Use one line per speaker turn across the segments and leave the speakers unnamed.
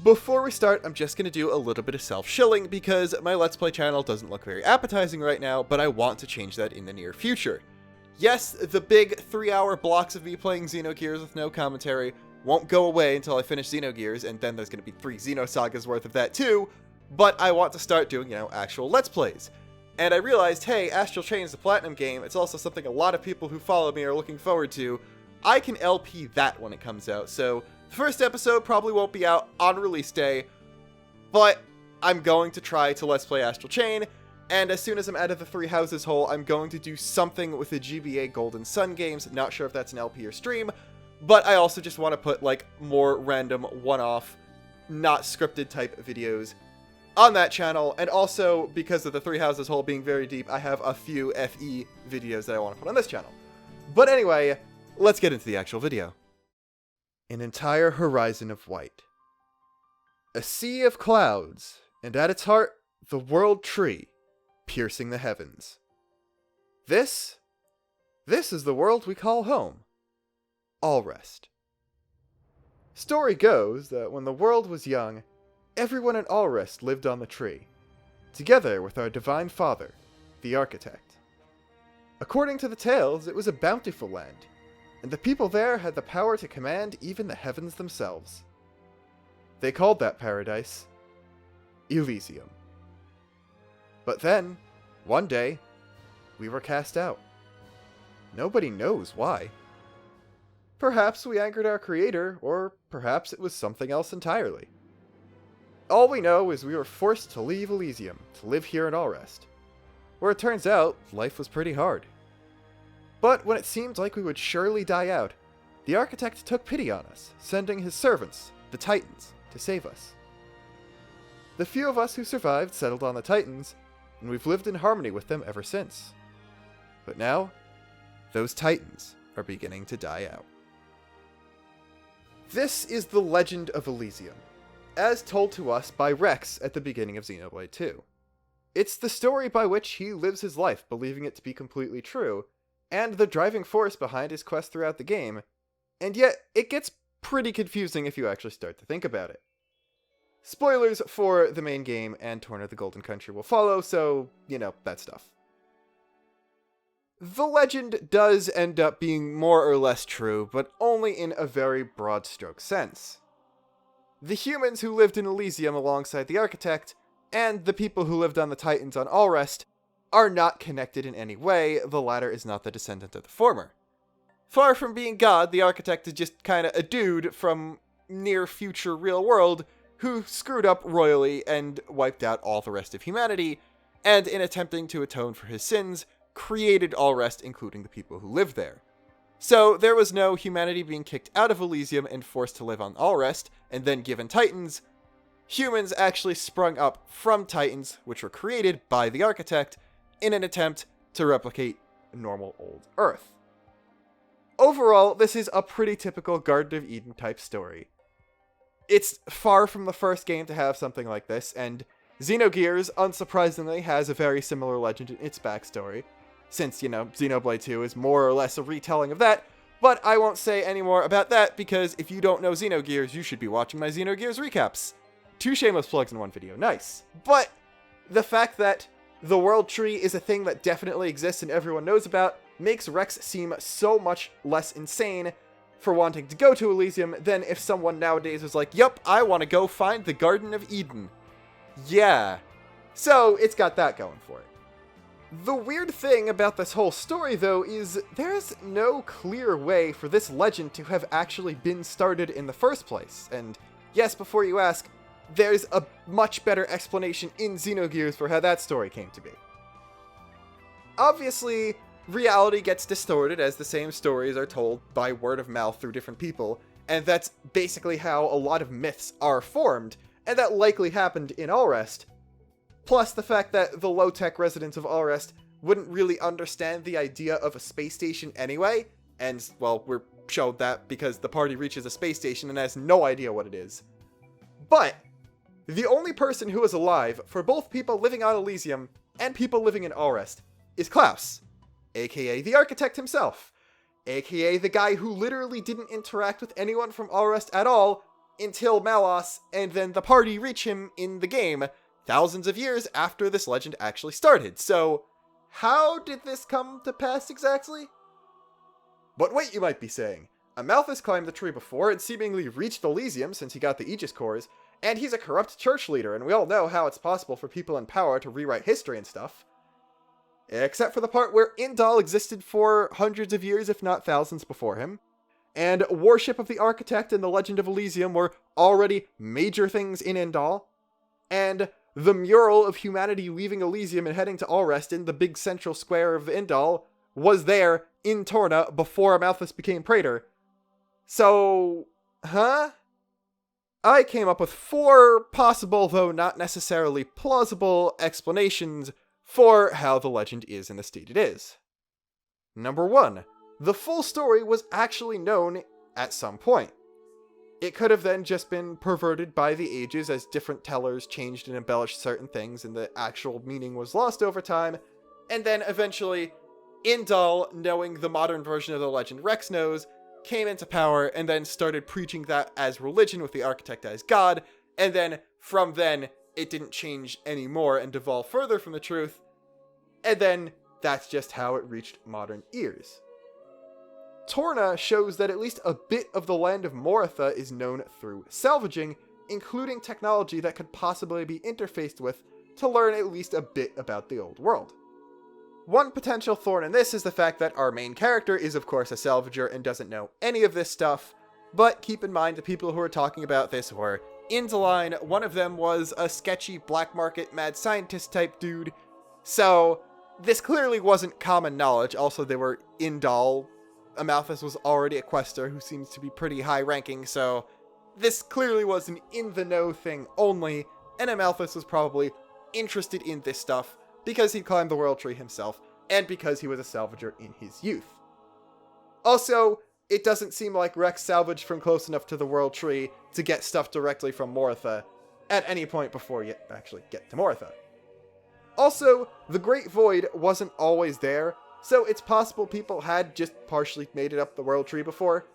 Before we start, I'm just going to do a little bit of self-shilling because my Let's Play channel doesn't look very appetizing right now, but I want to change that in the near future. Yes, the big 3-hour blocks of me playing Xenogears with no commentary won't go away until I finish Xenogears, and then there's going to be 3 Xenosagas worth of that too, but I want to start doing, actual Let's Plays. And I realized, hey, Astral Chain is a Platinum game, it's also something a lot of people who follow me are looking forward to. I can LP that when it comes out, so the first episode probably won't be out on release day, but I'm going to try to Let's Play Astral Chain, and as soon as I'm out of the 3 houses hole, I'm going to do something with the GBA Golden Sun games. Not sure if that's an LP or stream, but I also just want to put, more random, one-off, not scripted type videos on that channel, and also, because of the 3 houses hole being very deep, I have a few FE videos that I want to put on this channel. But anyway, let's get into the actual video. An entire horizon of white. A sea of clouds, and at its heart, the world tree, piercing the heavens. This is the world we call home. Alrest. Story goes that when the world was young, everyone in Alrest lived on the tree, together with our divine father, the architect. According to the tales, it was a bountiful land, and the people there had the power to command even the heavens themselves. They called that paradise Elysium. But then, one day, we were cast out. Nobody knows why. Perhaps we angered our creator, or perhaps it was something else entirely. All we know is we were forced to leave Elysium to live here in Alrest, where it turns out life was pretty hard. But when it seemed like we would surely die out, the architect took pity on us, sending his servants, the Titans, to save us. The few of us who survived settled on the Titans, and we've lived in harmony with them ever since. But now, those Titans are beginning to die out. This is the legend of Elysium, as told to us by Rex at the beginning of Xenoblade 2. It's the story by which he lives his life believing it to be completely true, and the driving force behind his quest throughout the game, and yet it gets pretty confusing if you actually start to think about it. Spoilers for the main game and Torn of the Golden Country will follow, so, that stuff. The legend does end up being more or less true, but only in a very broad stroke sense. The humans who lived in Elysium alongside the architect, and the people who lived on the Titans on Alrest, are not connected in any way. The latter is not the descendant of the former. Far from being God, the architect is just kinda a dude from near-future real world who screwed up royally and wiped out all the rest of humanity, and in attempting to atone for his sins, created Alrest, including the people who lived there. So there was no humanity being kicked out of Elysium and forced to live on Alrest, and then given Titans. Humans actually sprung up from Titans, which were created by the architect, in an attempt to replicate normal old Earth. Overall, this is a pretty typical Garden of Eden type story. It's far from the first game to have something like this, and Xenogears, unsurprisingly, has a very similar legend in its backstory, since, Xenoblade 2 is more or less a retelling of that, but I won't say any more about that, because if you don't know Xenogears, you should be watching my Xenogears recaps. 2 shameless plugs in one video, nice. But the fact that the world tree is a thing that definitely exists and everyone knows about makes Rex seem so much less insane for wanting to go to Elysium than if someone nowadays was like, yup, I want to go find the Garden of Eden. Yeah. So, it's got that going for it. The weird thing about this whole story, though, is there's no clear way for this legend to have actually been started in the first place. And yes, before you ask, there's a much better explanation in Xenogears for how that story came to be. Obviously, reality gets distorted as the same stories are told by word of mouth through different people, and that's basically how a lot of myths are formed, and that likely happened in Alrest. Plus the fact that the low-tech residents of Alrest wouldn't really understand the idea of a space station anyway, and, well, we're showed that because the party reaches a space station and has no idea what it is. But the only person who is alive for both people living on Elysium and people living in Alrest is Klaus, aka the architect himself, aka the guy who literally didn't interact with anyone from Alrest at all until Malos and then the party reach him in the game thousands of years after this legend actually started. So, how did this come to pass exactly? But wait, you might be saying. Amalthus climbed the tree before and seemingly reached Elysium since he got the Aegis cores, and he's a corrupt church leader, and we all know how it's possible for people in power to rewrite history and stuff. Except for the part where Indal existed for hundreds of years, if not thousands, before him. And worship of the Architect and the Legend of Elysium were already major things in Indal. And the mural of humanity leaving Elysium and heading to Alrest in the big central square of Indal was there in Torna before Amalthus became Praetor. So, I came up with 4 possible, though not necessarily plausible, explanations for how the legend is in the state it is. Number 1. The full story was actually known at some point. It could have then just been perverted by the ages as different tellers changed and embellished certain things and the actual meaning was lost over time, and then eventually, Indal, knowing the modern version of the legend Rex knows, came into power and then started preaching that as religion with the Architect as God, and then from then it didn't change anymore and devolve further from the truth, and then that's just how it reached modern ears. Torna shows that at least a bit of the land of Moritha is known through salvaging, including technology that could possibly be interfaced with to learn at least a bit about the old world. One potential thorn in this is the fact that our main character is of course a salvager and doesn't know any of this stuff, but keep in mind the people who are talking about this were Indaline. One of them was a sketchy black market mad scientist type dude, so this clearly wasn't common knowledge. Also, they were Indal. Amalthus was already a quester who seems to be pretty high ranking, so this clearly was an in-the-know thing only, and Amalthus was probably interested in this stuff because he climbed the World Tree himself, and because he was a salvager in his youth. Also, it doesn't seem like Rex salvaged from close enough to the World Tree to get stuff directly from Moritha at any point before you actually get to Moritha. Also, the Great Void wasn't always there, so it's possible people had just partially made it up the World Tree before.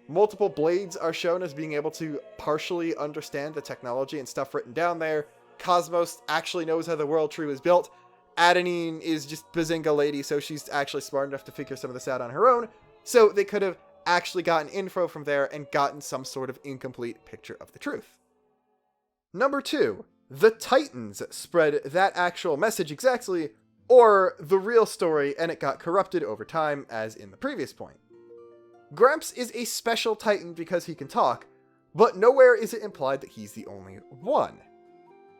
Multiple blades are shown as being able to partially understand the technology and stuff written down there. Cosmos actually knows how the World Tree was built. Adenine is just Bazinga lady, so she's actually smart enough to figure some of this out on her own. So they could have actually gotten info from there and gotten some sort of incomplete picture of the truth. Number 2. The Titans spread that actual message exactly, or the real story, and it got corrupted over time, as in the previous point. Gramps is a special Titan because he can talk, but nowhere is it implied that he's the only one.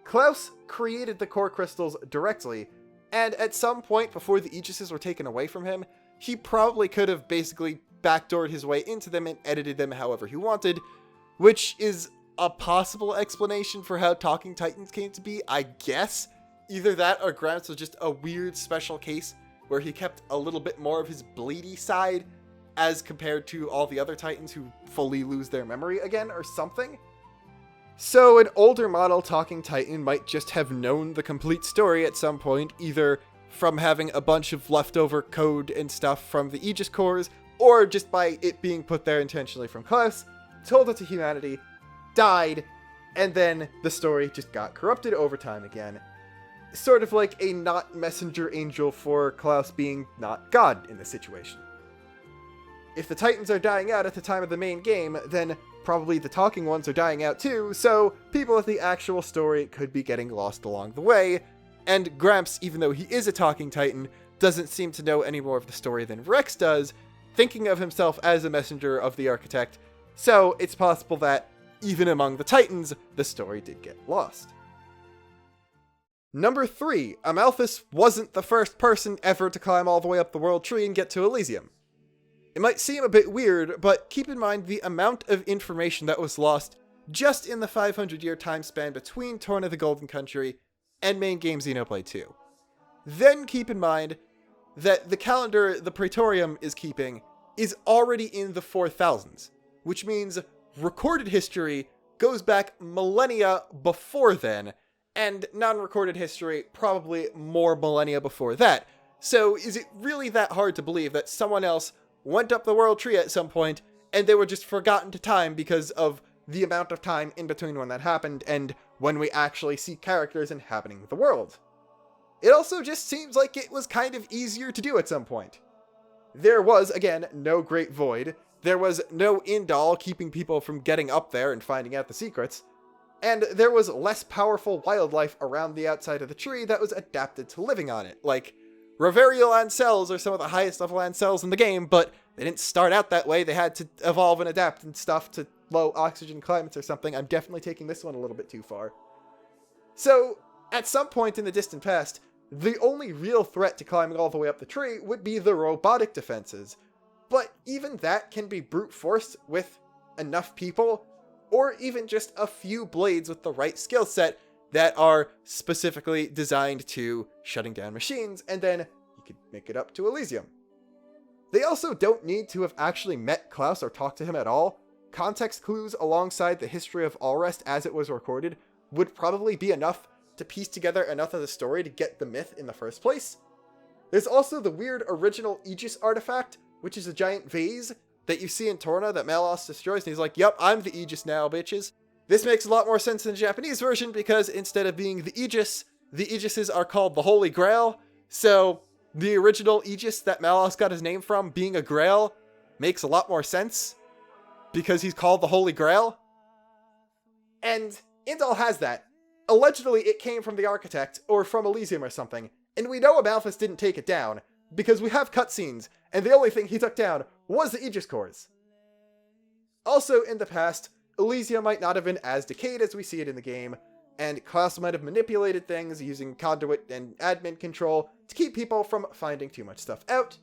Klaus created the core crystals directly, and at some point before the Aegises were taken away from him, he probably could have basically backdoored his way into them and edited them however he wanted, which is a possible explanation for how Talking Titans came to be, I guess. Either that or Gramps was just a weird special case where he kept a little bit more of his bleedy side as compared to all the other Titans who fully lose their memory again or something. So an older model Talking Titan might just have known the complete story at some point, either from having a bunch of leftover code and stuff from the Aegis cores, or just by it being put there intentionally from Klaus, told it to humanity, died, and then the story just got corrupted over time again. Sort of like a not messenger angel for Klaus being not God in this situation. If the Titans are dying out at the time of the main game, then probably the talking ones are dying out too, so people with the actual story could be getting lost along the way, and Gramps, even though he is a talking Titan, doesn't seem to know any more of the story than Rex does, thinking of himself as a messenger of the Architect, so it's possible that, even among the Titans, the story did get lost. Number 3, Amalthus wasn't the first person ever to climb all the way up the World Tree and get to Elysium. It might seem a bit weird, but keep in mind the amount of information that was lost just in the 500-year time span between Torna the Golden Country and main game Xenoblade 2. Then keep in mind that the calendar the Praetorium is keeping is already in the 4000s, which means recorded history goes back millennia before then, and non-recorded history probably more millennia before that. So is it really that hard to believe that someone else went up the World Tree at some point, and they were just forgotten to time because of the amount of time in between when that happened and when we actually see characters inhabiting the world. It also just seems like it was kind of easier to do at some point. There was, again, no Great Void. There was no Indal keeping people from getting up there and finding out the secrets. And there was less powerful wildlife around the outside of the tree that was adapted to living on it. Like, Reverioland cells are some of the highest level land cells in the game, but they didn't start out that way. They had to evolve and adapt and stuff to low oxygen climates or something. I'm definitely taking this one a little bit too far. So, at some point in the distant past, the only real threat to climbing all the way up the tree would be the robotic defenses. But even that can be brute forced with enough people, or even just a few blades with the right skill set that are specifically designed to shutting down machines, and then you could make it up to Elysium. They also don't need to have actually met Klaus or talked to him at all. Context clues alongside the history of Alrest as it was recorded would probably be enough to piece together enough of the story to get the myth in the first place. There's also the weird original Aegis artifact, which is a giant vase that you see in Torna that Malos destroys, and he's like, yep, I'm the Aegis now, bitches. This makes a lot more sense in the Japanese version, because instead of being the Aegises are called the Holy Grail, so the original Aegis that Malos got his name from being a grail makes a lot more sense, because he's called the Holy Grail. And Indal has that. Allegedly, it came from the Architect, or from Elysium or something, and we know Amalthus didn't take it down, because we have cutscenes, and the only thing he took down was the Aegis cores. Also, in the past, Elysium might not have been as decayed as we see it in the game, and Klaus might have manipulated things using conduit and admin control to keep people from finding too much stuff out.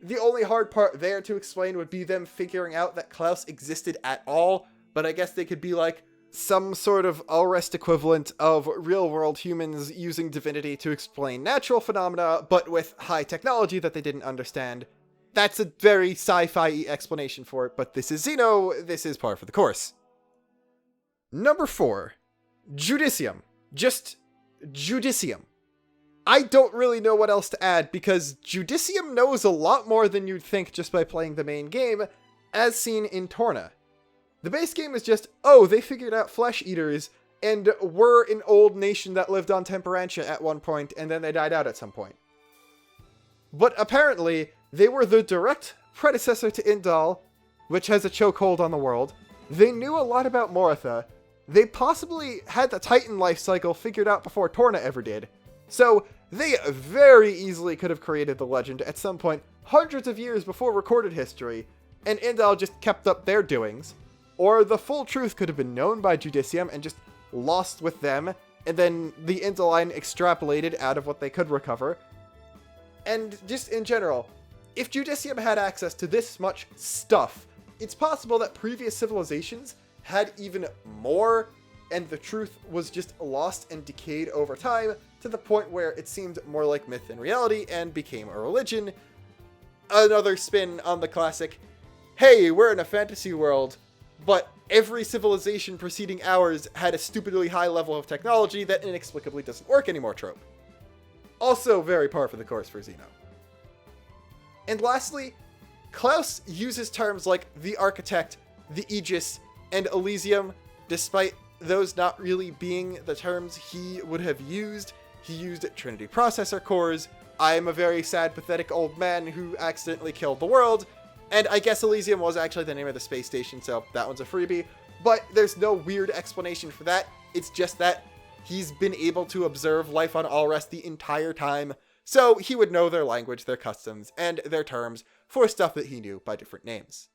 The only hard part there to explain would be them figuring out that Klaus existed at all, but I guess they could be like some sort of Alrest equivalent of real-world humans using divinity to explain natural phenomena, but with high technology that they didn't understand. That's a very sci-fi explanation for it, but this is Xeno, this is par for the course. Number 4. Judicium. Just Judicium. I don't really know what else to add, because Judicium knows a lot more than you'd think just by playing the main game, as seen in Torna. The base game is just, oh, they figured out flesh eaters, and were an old nation that lived on Temperantia at one point, and then they died out at some point. But apparently, they were the direct predecessor to Indal, which has a chokehold on the world. They knew a lot about Moritha. They possibly had the Titan life cycle figured out before Torna ever did. So, they very easily could have created the legend at some point, hundreds of years before recorded history, and Indal just kept up their doings. Or the full truth could have been known by Judicium and just lost with them, and then the Indaline extrapolated out of what they could recover. And just in general, if Judicium had access to this much stuff, it's possible that previous civilizations had even more, and the truth was just lost and decayed over time, to the point where it seemed more like myth than reality and became a religion. Another spin on the classic, hey, we're in a fantasy world, but every civilization preceding ours had a stupidly high level of technology that inexplicably doesn't work anymore trope. Also very par for the course for Xeno. And lastly, Klaus uses terms like the Architect, the Aegis, and Elysium, despite those not really being the terms he would have used. He used Trinity Processor Cores, I am a very sad, pathetic old man who accidentally killed the world, and I guess Elysium was actually the name of the space station, so that one's a freebie, but there's no weird explanation for that. It's just that he's been able to observe life on Alrest the entire time, so he would know their language, their customs, and their terms for stuff that he knew by different names.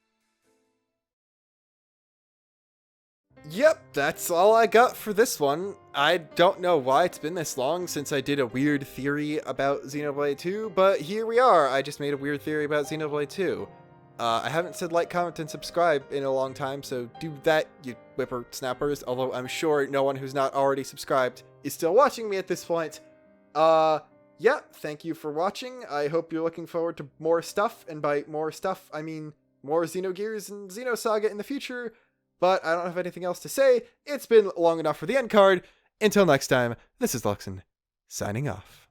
Yep, that's all I got for this one. I don't know why it's been this long since I did a weird theory about Xenoblade 2, but here we are. I just made a weird theory about Xenoblade 2. I haven't said like, comment, and subscribe in a long time, so do that, you whippersnappers, although I'm sure no one who's not already subscribed is still watching me at this point. Yeah, thank you for watching. I hope you're looking forward to more stuff, and by more stuff, I mean more Xenogears and Xenosaga in the future, but I don't have anything else to say. It's been long enough for the end card. Until next time, this is Luxin, signing off.